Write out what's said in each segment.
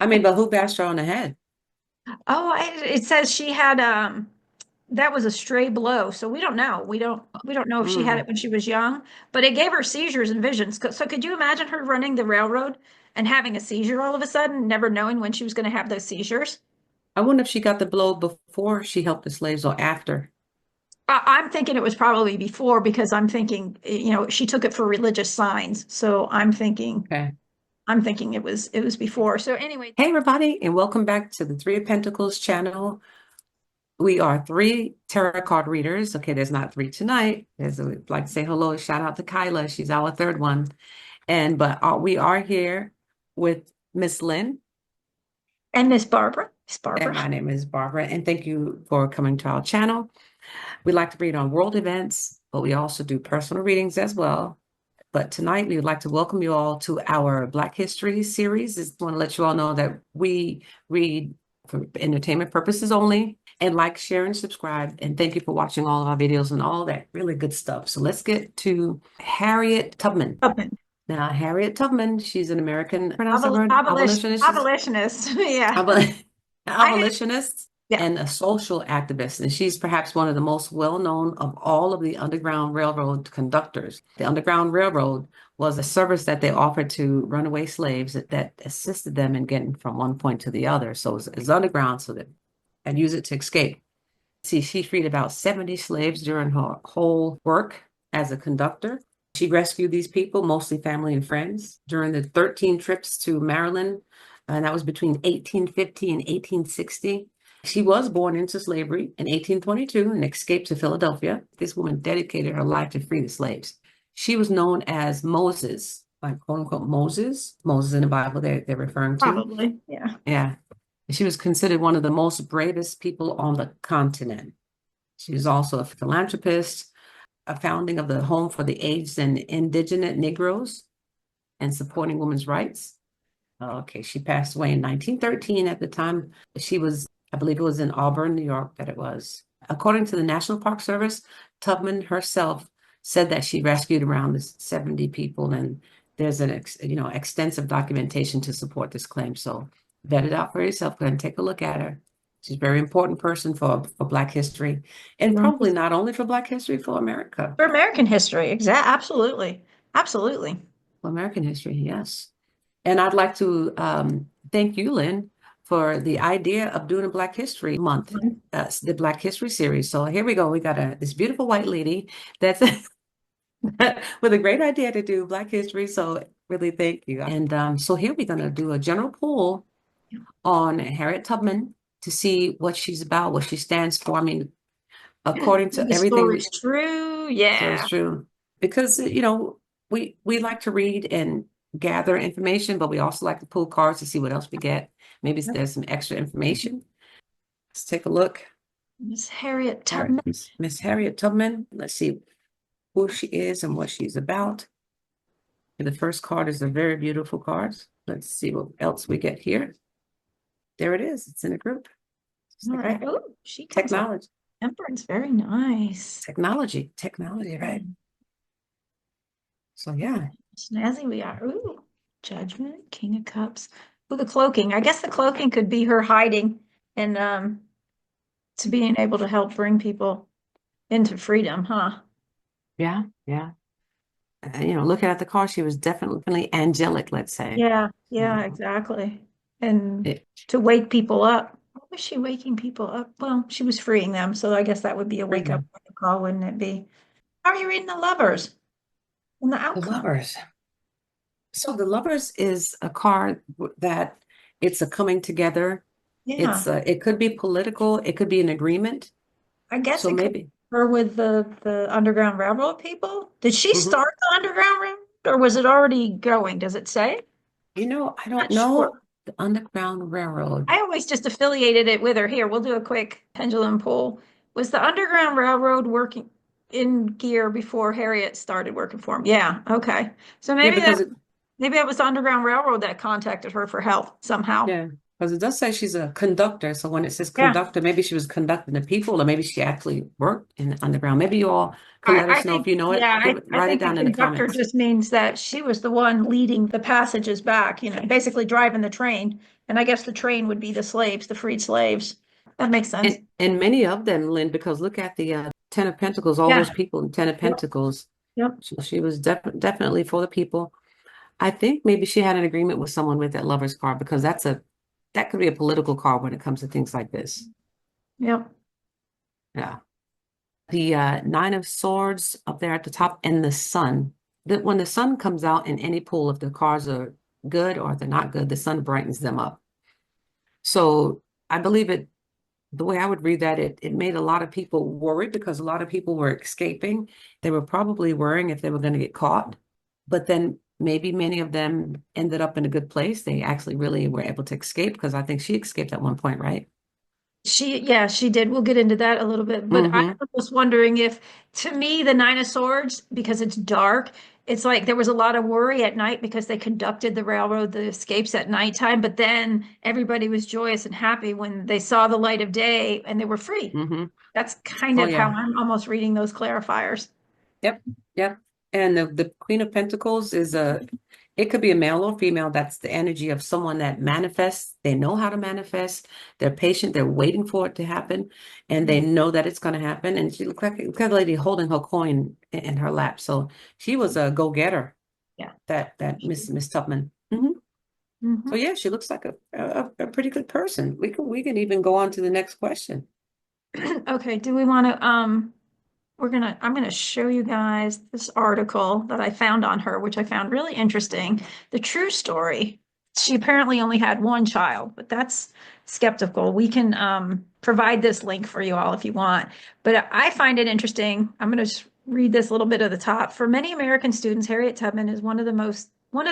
I mean, but who bashed her on the head? Oh, it says she had that was a stray blow, so we don't know. We don't know if she had Mm. it when she was young, but it gave her seizures and visions. So could you imagine her running the railroad and having a seizure all of a sudden, never knowing when she was going to have those seizures? I wonder if she got the blow before she helped the slaves or after. I'm thinking it was probably before because I'm thinking, she took it for religious signs. So Okay. I'm thinking it was before. So anyway, Hey, everybody, and welcome back to the Three of Pentacles channel. We are three tarot card readers. Okay, there's not three tonight. I'd like to say hello, shout out to Kaila. She's our third one. But we are here with Miss Lynn, and Miss Barbara, Miss and Barbara. my name is Barbara. And thank you for coming to our channel. We like to read on world events, but we also do personal readings as well. But tonight, we would like to welcome you all to our Black History series. Just want to let you all know that we read for entertainment purposes only. And like, share, and subscribe. And thank you for watching all of our videos and all that really good stuff. So let's get to Harriet Tubman. Okay. Now, Harriet Tubman, she's an American, pronounce that word, abolitionist, Abolitionist. Yeah. abol- I did. abolitionist, Yeah. and a social activist. And she's perhaps one of the most well-known of all of the Underground Railroad conductors. The Underground Railroad was a service that they offered to runaway slaves that assisted them in getting from one point to the other. So it's underground, so that and use it to escape. See, she freed about 70 slaves during her whole work as a conductor. She rescued these people, mostly family and friends, during the 13 trips to Maryland, and that was between 1850 and 1860. She was born into slavery in 1822 and escaped to Philadelphia. This woman dedicated her life to free the slaves. She was known as Moses, like quote unquote Moses. Moses in the Bible they're referring to. Probably. Yeah. Yeah. She was considered one of the most bravest people on the continent. She was also a philanthropist, a founding of the Home for the Aged and Indigenous Negroes, and supporting women's rights. Okay, she passed away in 1913. At the time, she was, I believe it was in Auburn, New York, that it was. According to the National Park Service, Tubman herself said that she rescued around 70 people, and there's an extensive documentation to support this claim. So vet it out for yourself. Go ahead and take a look at her. She's a very important person for Black history, and probably not only for Black history, for America. For American history. Absolutely. Absolutely. For American history, yes. And I'd like to thank you, Lynn, for the idea of doing a Black History Month, the Black History series. So here we go. We got this beautiful white lady that's with a great idea to do Black History. So really thank you. And so here we're going to do a general poll on Harriet Tubman to see what she's about, what she stands for. I mean, according to The everything story's true. so it's Yeah. true. Because, we like to read and gather information, but we also like to pull cards to see what else we get. Maybe there's some extra information. Let's take a look. Miss Harriet All right, Tubman. Miss Harriet Tubman. Let's see who she is and what she's about. And the first card is a very beautiful card. Let's see what else we get here. There it is. It's in a group. Just All like right. that. Oh, she comes up. Technology, Temperance. Very nice. technology, right? So yeah. Snazzy we are. Ooh, Judgment, King of Cups. Ooh, the cloaking. I guess the cloaking could be her hiding and to being able to help bring people into freedom, huh? Yeah, yeah. Looking at the car, she was definitely angelic, let's say. Yeah, yeah, Mhm. exactly. And It, to wake people up. What was she waking people up? Well, she was freeing them, so I guess that would be a wake up freedom. call, wouldn't it be? How are you reading the lovers and the The outcome? Lovers. So the Lovers is a card that it's a coming together. Yeah, It could be political, it could be an agreement. I guess So it could be maybe. her with the Underground Railroad people. Did she Mhm. start the Underground Railroad or was it already going? Does it say? I don't Not sure. know. The Underground Railroad. I always just affiliated it with her. Here, we'll do a quick pendulum pull. Was the Underground Railroad working in gear before Harriet started working for him? Yeah, okay. So Yeah, because it, maybe that was the Underground Railroad that contacted her for help somehow. yeah. Because it does say she's a conductor. So when it says Yeah. conductor, maybe she was conducting the people, or maybe she actually worked in the underground. Maybe you all could let I us know if think, you know it. yeah, I Write it think the down in the conductor comments. just means that she was the one leading the passages back, basically driving the train. And I guess the train would be the slaves, the freed slaves. That makes sense. And many of them, Lynn, because look at the Ten of Pentacles, all Yeah. those people in Ten of Yep. Pentacles. Yep. So she was definitely for the people. I think maybe she had an agreement with someone with that lover's card because that could be a political card when it comes to things like this. Yep. Yeah. The Nine of Swords up there at the top and the Sun. When the sun comes out in any pool, if the cards are good or if they're not good, the sun brightens them up. So I believe the way I would read that, it made a lot of people worried because a lot of people were escaping. They were probably worrying if they were going to get caught, but then maybe many of them ended up in a good place. They actually really were able to escape because I think she escaped at one point, right? Yeah, she did. We'll get into that a little bit. But I Mm-hmm. was just wondering if, to me, the Nine of Swords, because it's dark, it's like there was a lot of worry at night because they conducted the railroad, the escapes at nighttime. But then everybody was joyous and happy when they saw the light of day and they were free. Mm-hmm. That's kind Oh of how yeah. I'm almost reading those clarifiers. Yep. Yep. And the Queen of Pentacles is it could be a male or female. That's the energy of someone that manifests. They know how to manifest. They're patient. They're waiting for it to happen, and they know that it's going to happen. And she looked like a lady holding her coin in her lap. So she was a go-getter. Yeah. That Miss Tubman. So Hmm. yeah, she looks like a pretty good person. We can even go on to the next question. Okay, do we want to I'm gonna show you guys this article that I found on her, which I found really interesting. The true story. She apparently only had one child, but that's skeptical. We can provide this link for you all if you want. But I find it interesting. I'm gonna just read this little bit at the top. For many American students, Harriet Tubman is one of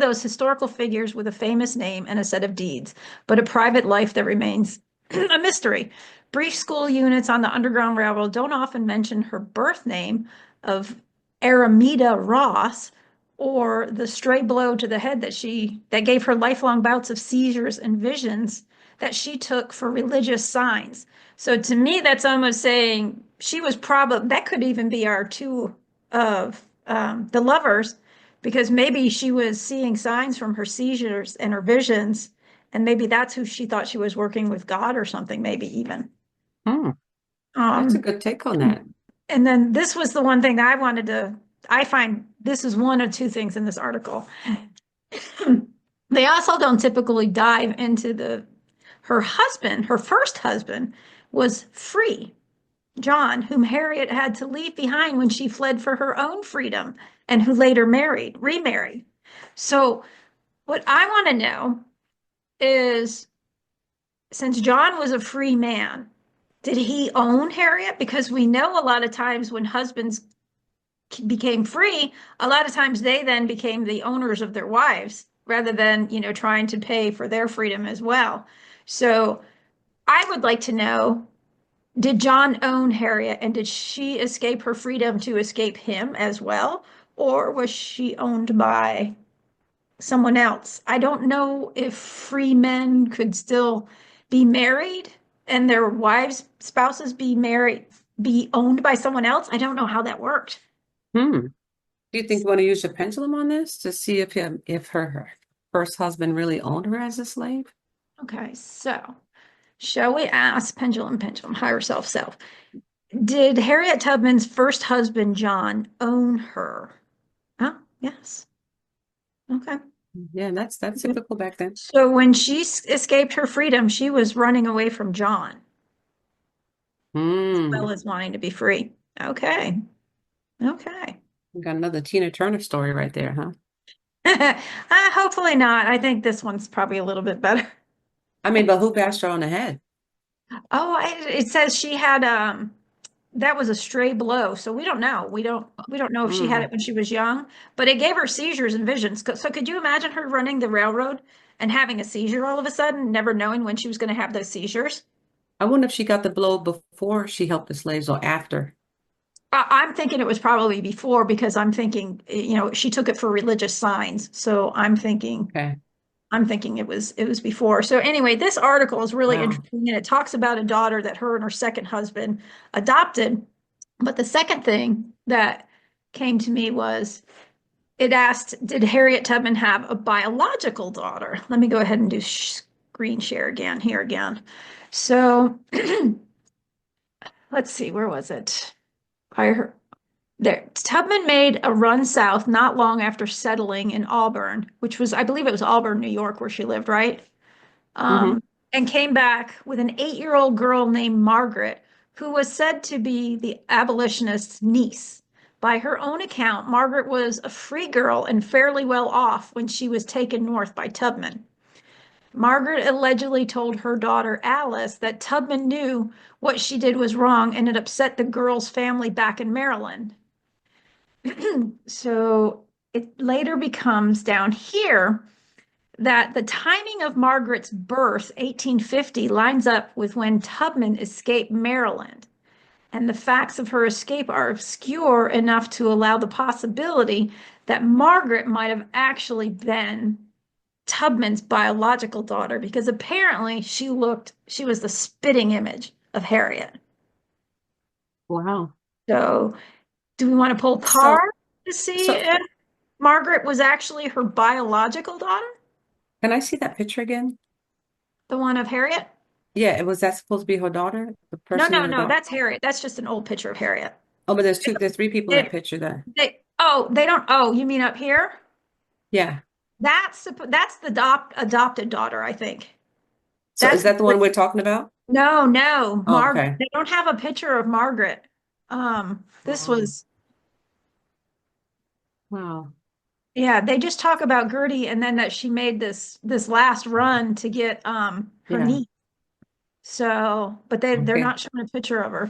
those historical figures with a famous name and a set of deeds, but a private life that remains a mystery. Brief school units on the Underground Railroad don't often mention her birth name of Aramida Ross or the stray blow to the head that gave her lifelong bouts of seizures and visions that she took for religious signs. So to me, that's almost saying she was probably that could even be our two of the lovers, because maybe she was seeing signs from her seizures and her visions, and maybe that's who she thought she was working with, God or something, maybe even. Hmm, that's a Um, good take on that. and then this was the one thing that I find this is one of two things in this article. They also don't typically dive into her first husband was free, John, whom Harriet had to leave behind when she fled for her own freedom and who later remarried. So what I want to know is, since John was a free man, did he own Harriet? Because we know a lot of times when husbands became free, a lot of times they then became the owners of their wives rather than, trying to pay for their freedom as well. So I would like to know, did John own Harriet and did she escape her freedom to escape him as well? Or was she owned by someone else? I don't know if free men could still be married and their spouses be owned by someone else. I don't know how that worked. Hmm. Do you think you want to use your pendulum on this to see if her first husband really owned her as a slave? Okay, so shall we ask pendulum, higher self? Did Harriet Tubman's first husband, John, own her? Oh, yes. Okay. Yeah, that's typical back then. So when she escaped her freedom, she was running away from John, as well Hmm. as wanting to be free. Okay. Okay. We got another Tina Turner story right there, huh? Hopefully not. I think this one's probably a little bit better. I mean, but who bashed her on the head? Oh, it says she had that was a stray blow, so we don't know. We don't know if she had Hmm. it when she was young, but it gave her seizures and visions. So could you imagine her running the railroad and having a seizure all of a sudden, never knowing when she was going to have those seizures? I wonder if she got the blow before she helped the slaves or after. I'm thinking it was probably before, because I'm thinking, she took it for religious signs. So I'm thinking Okay. I'm thinking it was before. So anyway, this article is really Wow. interesting and it talks about a daughter that her and her second husband adopted. But the second thing that came to me was it asked, did Harriet Tubman have a biological daughter? Let me go ahead and do screen share again here again. So let's see, where was it? I heard, there, Tubman made a run south not long after settling in Auburn, which was, I believe it was Auburn, New York, where she lived, right? Hmm. Um, and came back with an 8-year-old girl named Margaret, who was said to be the abolitionist's niece. By her own account, Margaret was a free girl and fairly well off when she was taken north by Tubman. Margaret allegedly told her daughter Alice that Tubman knew what she did was wrong and it upset the girl's family back in Maryland. So it later becomes down here that the timing of Margaret's birth, 1850, lines up with when Tubman escaped Maryland. And the facts of her escape are obscure enough to allow the possibility that Margaret might have actually been Tubman's biological daughter because apparently she was the spitting image of Harriet. Wow. So, do we want to pull So, cards to see so if Margaret was actually her biological daughter? can I see that picture again? The one of Harriet? Yeah, was that supposed to be her daughter? The No, person no, in the no, dark? that's Harriet. That's just an old picture of Harriet. Oh, but there's three people in that They, picture there. they don't, oh, you mean up here? Yeah. That's the adopted daughter, I think. So is That's that the one we're talking about? no, no, Oh, Margaret. okay. They don't have a picture of Margaret. This Oh, was, wow. yeah, they just talk about Gertie and then that she made this last run to get her Yeah. niece. So, but they're Okay. not showing a picture of her.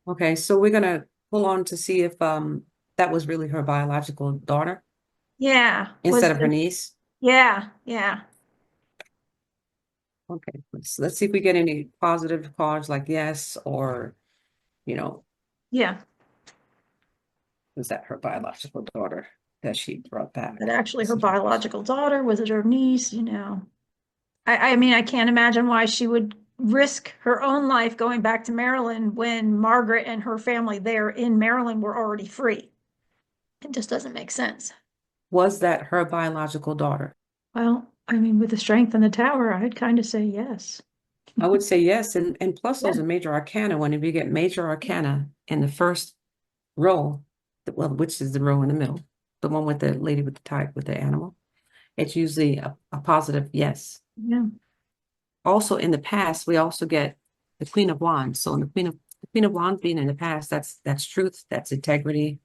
Okay. So we're gonna pull on to see if that was really her biological daughter Yeah, instead of her niece. yeah, yeah, Okay. Let's see if we get any positive cards like yes or you know, yeah. was that her biological daughter that she brought But back? actually Let's her see if we can- biological daughter, was it her niece, I mean, I can't imagine why she would risk her own life going back to Maryland when Margaret and her family there in Maryland were already free. It just doesn't make sense. Was that her biological daughter? Well, I mean, with the strength in the tower, I'd kind of say yes. I would say yes, and plus Yeah. those are major arcana. When we get major arcana in the first row, well, which is the row in the middle, the one with the lady with the type with the animal, it's usually a positive yes. Yeah. Also in the past, we also get the Queen of Wands. So in the Queen of Wands being in the past, that's truth, that's integrity.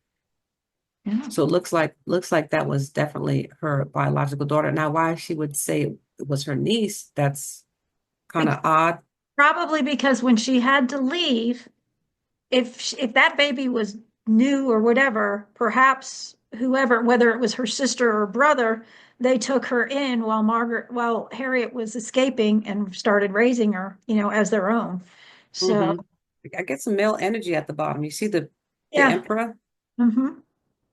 Yeah. So it looks like that was definitely her biological daughter. Now, why she would say it was her niece, that's kind Be- of odd. Probably because when she had to leave, if that baby was new or whatever, perhaps whoever, whether it was her sister or brother, they took her in while Harriet was escaping and started raising her, as their own. So, Hmm. I get some male energy at the bottom. You see the yeah. emperor? Hmm.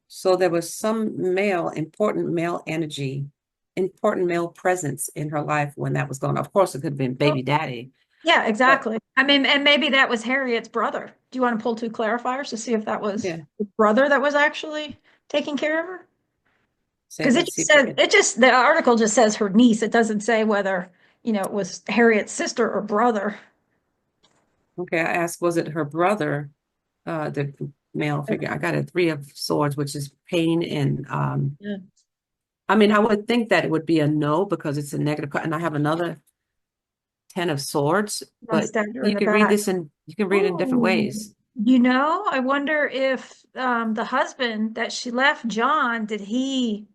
So there was some important male energy, important male presence in her life when that was going on. Of course, it could have been baby daddy, Yeah, but exactly. I mean, and maybe that was Harriet's brother. Do you want to pull two clarifiers to see if that was yeah. the brother that was actually taking care of her? Say, Because let's see if we can. the article just says her niece. It doesn't say whether, it was Harriet's sister or brother. Okay, I asked, was it her brother, the male figure? I got a three of swords, which is pain and Yeah. I mean, I would think that it would be a no because it's a negative card, and I have another 10 of swords, And but stabbed her in the back. you can read it in different Oh, ways. I wonder if the husband that she left, John, did he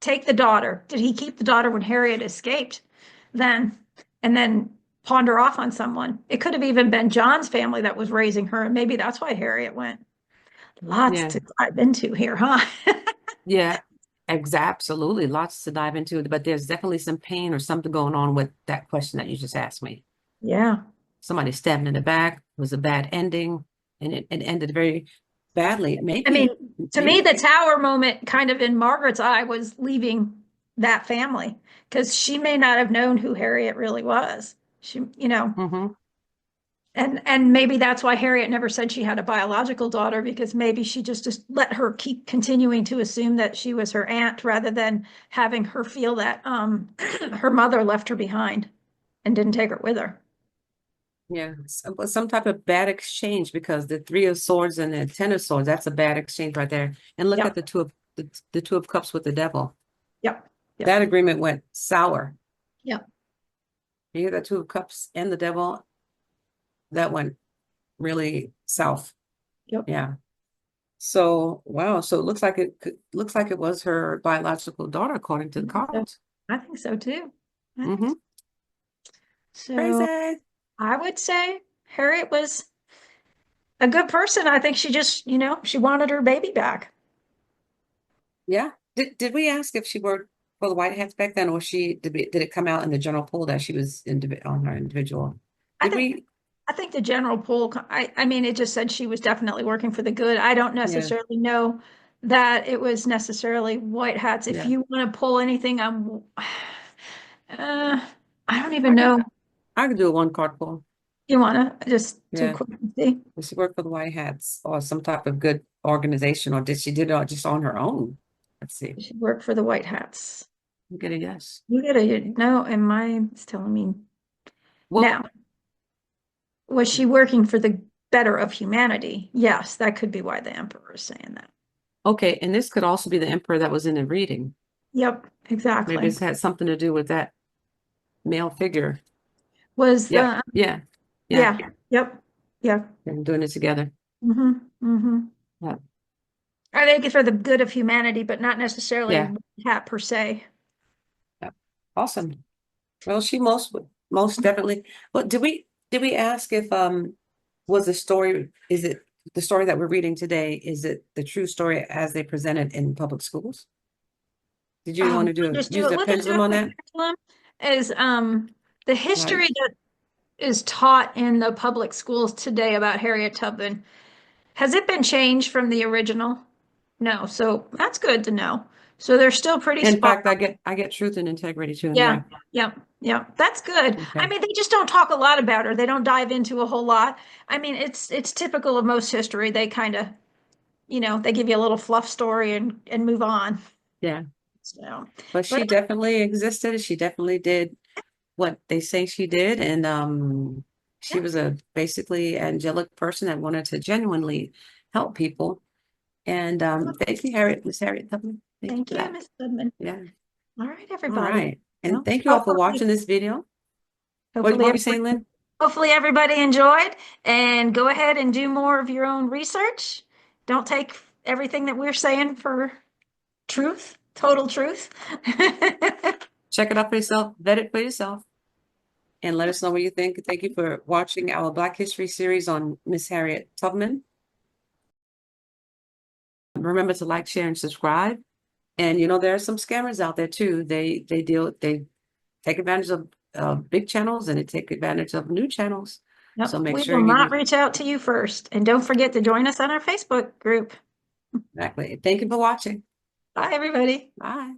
take the daughter? Did he keep the daughter when Harriet escaped? Then and then pawned her off on someone. It could have even been John's family that was raising her, and maybe that's why Harriet went. Lots Yeah. to dive into here, huh? Yeah, absolutely. Lots to dive into, but there's definitely some pain or something going on with that question that you just asked me. Yeah. Somebody stabbed in the back, was a bad ending, and it ended very. badly. I mean, Maybe, to me, the maybe. tower moment kind of in Margaret's eye was leaving that family because she may not have known who Harriet really was. She, Hmm. and maybe that's why Harriet never said she had a biological daughter, because maybe she just let her keep continuing to assume that she was her aunt rather than having her feel that her mother left her behind and didn't take her with her. Yeah, some type of bad exchange because the three of swords and the ten of swords, that's a bad exchange right there. And look at Yep, the two of cups with the devil. yep, yep, That agreement went sour. yep, You hear that two of cups and the devil, that went really south. yep. Yeah. So wow. So it looks like it was her biological daughter according to the So cards. I think so too. I think Mm-hmm. so. Crazy. I would say Harriet was a good person. I think she just, she wanted her baby back. Yeah. Did we ask if she worked for the White Hats back then, or did it come out in the general pool that she was on her individual? I Did think we? I think the general pool, I mean, it just said she was definitely working for the good. I don't Yeah. necessarily know that it was necessarily white hats. If Yeah. you want to pull anything, uh, I don't even I could know. I could do a one card pull. You want to just do Yeah. quick and see? Did she work for the White Hats or some type of good organization, or did she did it just on her own? Let's see. She worked for the white hats. I'll get a yes. You gotta know, and mine is telling me Well, now. Was she working for the better of humanity? Yes, that could be why the emperor is saying that. okay, and this could also be the emperor that was in the reading. Yep, Maybe exactly. it's had something to do with that male figure. Was Yeah, the yeah, yeah. Yeah, yep, yep. And doing it together. Mm-hmm, mm-hmm. Yeah, I think it's for the good of humanity, but not necessarily yeah, hat per se. yeah. Awesome. Well, she most definitely. But did we ask if was the story is it the story that we're reading today, is it the true story as they present it in public schools? Did you want to use the We'll just do pendulum a on quick that? curriculum. Is the history Right. that is taught in the public schools today about Harriet Tubman, has it been changed from the original? No, so that's good to know. So they're still pretty In spot. fact, I get truth and integrity too. Yeah, Yeah. yeah, yeah. That's good. I Okay. mean, they just don't talk a lot about her. They don't dive into a whole lot. I mean, it's typical of most history. They kind of, they give you a little fluff story and move on. Yeah. So, But but she definitely existed. She definitely did what they say she did. And she yeah, was a basically angelic person that wanted to genuinely help people. And thank you, Miss Harriet Tubman. Thank you thank for you, that. Miss Goodman. Yeah. All right, All everybody. right. And Well, thank you all for hopefully, watching this video. What hopefully were you saying, everybody, Lynn? hopefully everybody enjoyed, and go ahead and do more of your own research. Don't take everything that we're saying for truth, total truth. Check it out for yourself, vet it for yourself, and let us know what you think. Thank you for watching our Black History series on Miss Harriet Tubman. Remember to like, share, and subscribe. And there are some scammers out there too. They take advantage of big channels and they take advantage of new channels. Yep, So make we sure will you not do reach out to you first. And don't forget to join us on our Facebook group. exactly. Thank you for watching. Bye, everybody. Bye.